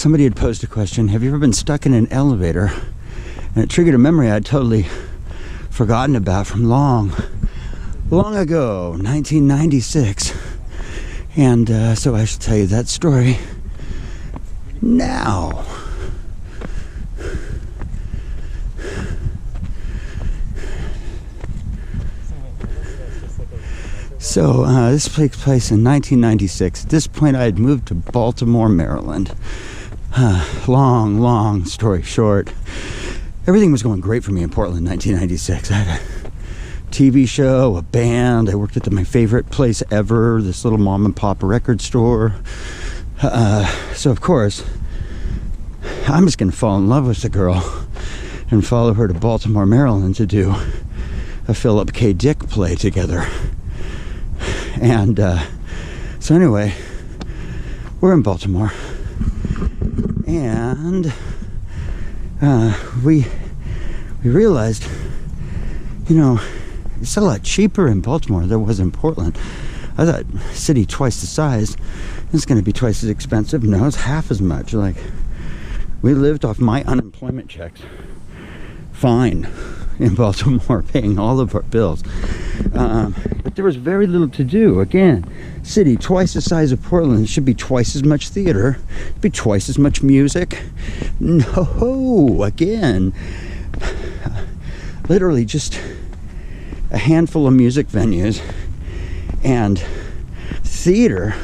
somebody had posed a question, have you ever been stuck in an elevator? And it triggered a memory I'd totally forgotten about from long ago, 1996. And so I should tell you that story now. So this takes place in 1996. At this point, I had moved to Baltimore, Maryland. Long story short, everything was going great for me in Portland in 1996. I had a TV show, a band. I worked at my favorite place ever, this little mom and pop record store. So of course, I'm just going to fall in love with the girl and follow her to Baltimore, Maryland to do a Philip K. Dick play together. And so anyway, we're in Baltimore, and we realized, you know, it's a lot cheaper in Baltimore than it was in Portland. I thought city twice the size, it's going to be twice as expensive. No, it's half as much. Like, we lived off my unemployment checks fine in Baltimore, paying all of our bills. But there was very little to do. Again, city twice the size of Portland. It should be twice as much theater, be twice as much music. No, again, literally just a handful of music venues and theater.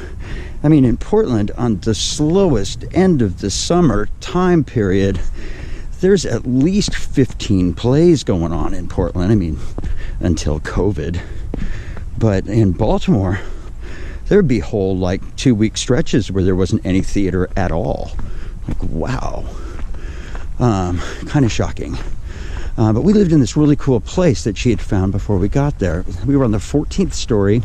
I mean, in Portland, on the slowest end of the summer time period, there's at least 15 plays going on in Portland. I mean, until COVID. But in Baltimore, there'd be whole, like, 2-week stretches where there wasn't any theater at all. Like, wow. Kind of shocking. But we lived in this really cool place that she had found before we got there. We were on the 14th story.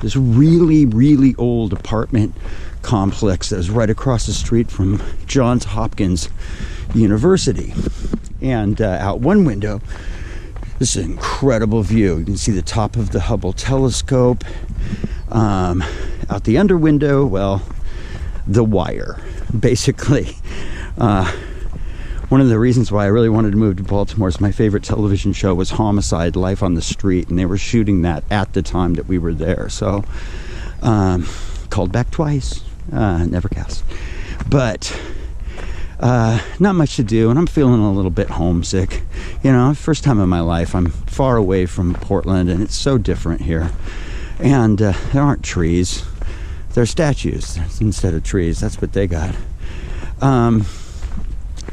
This really old apartment complex that was right across the street from Johns Hopkins University. And out one window, this is an incredible view. You can see the top of the Hubble telescope. Out the under window, well, The Wire, basically. One of the reasons why I really wanted to move to Baltimore is my favorite television show was Homicide: Life on the Street, and they were shooting that at the time that we were there. So, called back twice, never cast. But not much to do, and I'm feeling a little bit homesick. You know, first time in my life, I'm far away from Portland, and it's so different here. And there aren't trees. There are statues instead of trees. That's what they got.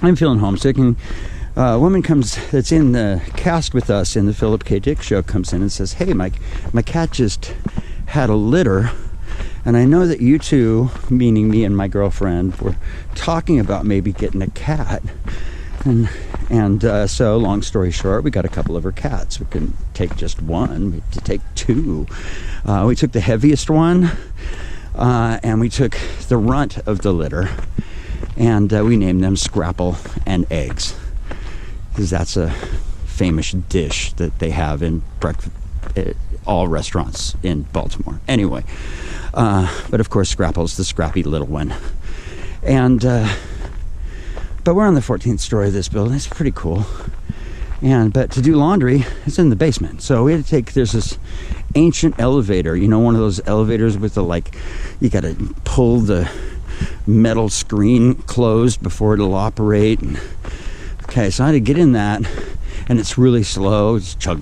I'm feeling homesick, and a woman comes that's in the cast with us in the Philip K. Dick show comes in and says, hey, my cat just had a litter, and I know that you two, meaning me and my girlfriend, were talking about maybe getting a cat. And so, long story short, we got a couple of her cats. We couldn't take just one, we had to take two. We took the heaviest one, and we took the runt of the litter. And we named them Scrapple and Eggs, because that's a famous dish that they have in all restaurants in Baltimore. Anyway, but of course Scrapple's the scrappy little one. And but we're on the 14th story of this building. It's pretty cool. But to do laundry, it's in the basement. So we had to there's this ancient elevator, you know, one of those elevators with the, like, you got to pull the metal screen closed before it'll operate. Okay, so I had to get in that, and it's really slow. It's chug,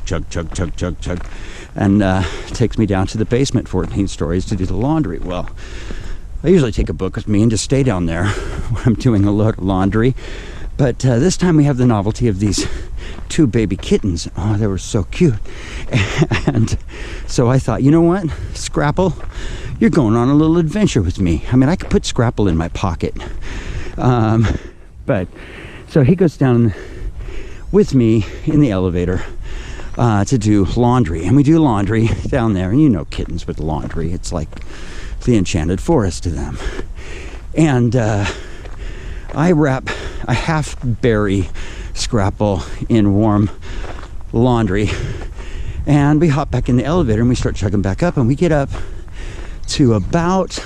and it takes me down to the basement 14 stories to do the laundry. Well, I usually take a book with me and just stay down there when I'm doing a load of laundry, but this time we have the novelty of these 2 baby kittens. Oh, they were so cute. And so I thought, you know what, Scrapple, you're going on a little adventure with me. I mean, I could put Scrapple in my pocket. But so he goes down with me in the elevator to do laundry. And we do laundry down there. And you know kittens with laundry. It's like the enchanted forest to them. And I half bury Scrapple in warm laundry. And we hop back in the elevator and we start chugging back up. And we get up to about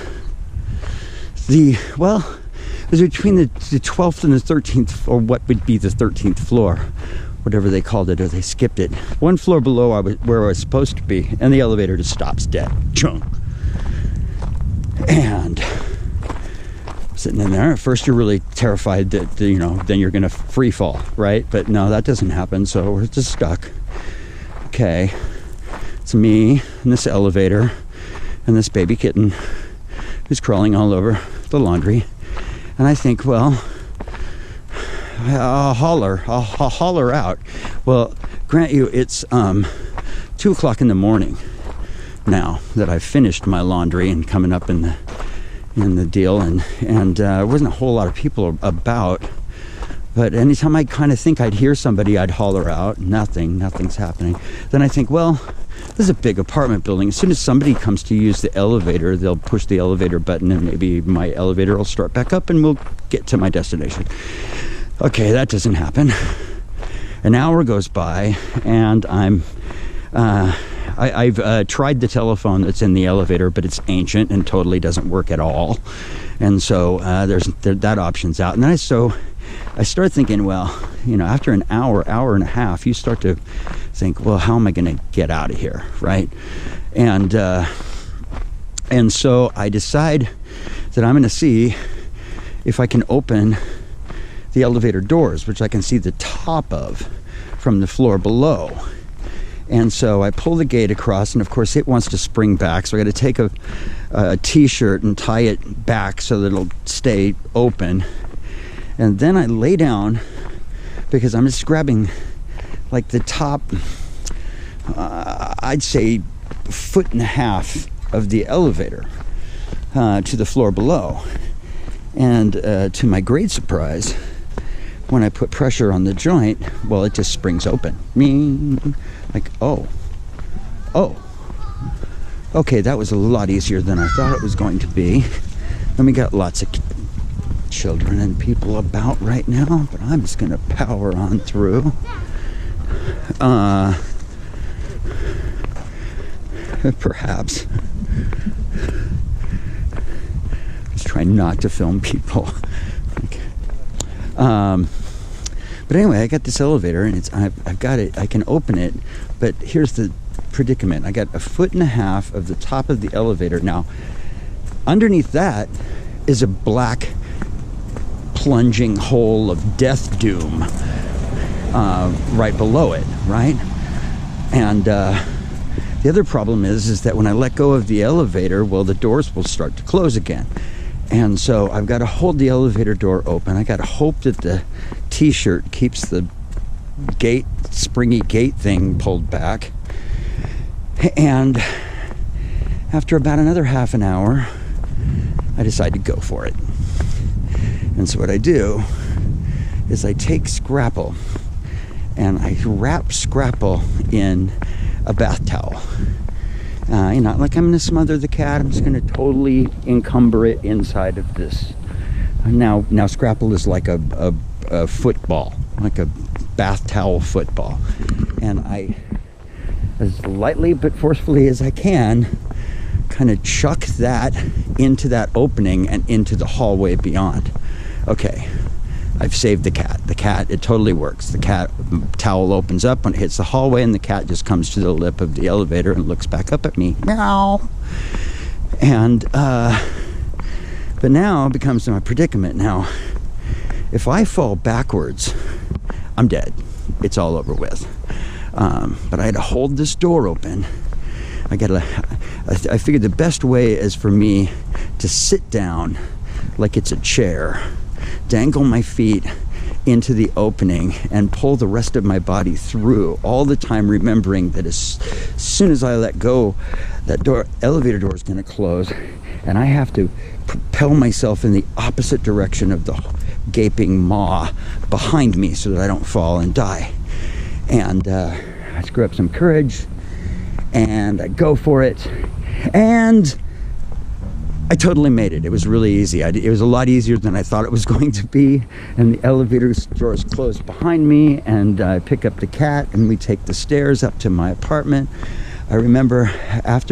was between the 12th and the 13th, or what would be the 13th floor, whatever they called it, or they skipped it. One floor below where I was supposed to be, and the elevator just stops dead. Chunk. And sitting in there, at first you're really terrified that, you know, then you're gonna free fall, right? But no, that doesn't happen, so we're just stuck. Okay, it's me and this elevator and this baby kitten who's crawling all over the laundry. And I think, well, I'll holler out. Well, grant you, it's 2 o'clock in the morning now that I've finished my laundry and coming up in the deal, and there wasn't a whole lot of people about. But anytime I kind of think I'd hear somebody, I'd holler out. Nothing's happening. Then I think, well, this is a big apartment building. As soon as somebody comes to use the elevator, they'll push the elevator button and maybe my elevator will start back up and we'll get to my destination. Okay, that doesn't happen. An hour goes by and I've tried the telephone that's in the elevator, but it's ancient and totally doesn't work at all. And so that option's out. And then I start thinking, well, you know, after an hour and a half, you start to think, well, how am I going to get out of here, right? And so I decide that I'm going to see if I can open the elevator doors, which I can see the top of from the floor below. And so I pull the gate across, and of course it wants to spring back, so I got to take a t-shirt and tie it back so that it'll stay open. And then I lay down because I'm just grabbing like the top, I'd say 1.5 feet of the elevator to the floor below. And to my great surprise, when I put pressure on the joint, well, it just springs open. Like, oh, okay, that was a lot easier than I thought it was going to be. And we got lots of children and people about right now, but I'm just gonna power on through. Perhaps. Just trying not to film people. But anyway, I got this elevator and I've got it, I can open it, but here's the predicament. I got 1.5 feet of the top of the elevator. Now, underneath that is a black plunging hole of death doom right below it, right? And the other problem is that when I let go of the elevator, well, the doors will start to close again. And so I've got to hold the elevator door open. I got to hope that the t-shirt keeps the gate, springy gate thing pulled back. And after about another half an hour, I decide to go for it. And so what I do is I take Scrapple and I wrap Scrapple in a bath towel. Not like I'm going to smother the cat. I'm just going to totally encumber it inside of this. Now Scrapple is like a football, like a bath towel football. And I, as lightly but forcefully as I can, kind of chuck that into that opening and into the hallway beyond. Okay, I've saved the cat. The cat, it totally works. The cat towel opens up when it hits the hallway, and the cat just comes to the lip of the elevator and looks back up at me. Meow. And but now it becomes my predicament. Now, if I fall backwards, I'm dead. It's all over with. But I had to hold this door open. I figured the best way is for me to sit down like it's a chair, dangle my feet into the opening, and pull the rest of my body through, all the time remembering that as soon as I let go, that elevator door is going to close, and I have to propel myself in the opposite direction of the gaping maw behind me so that I don't fall and die. And I screw up some courage, and I go for it, and I totally made it. It was really easy. It was a lot easier than I thought it was going to be. And the elevator doors closed behind me, and I pick up the cat and we take the stairs up to my apartment. I remember after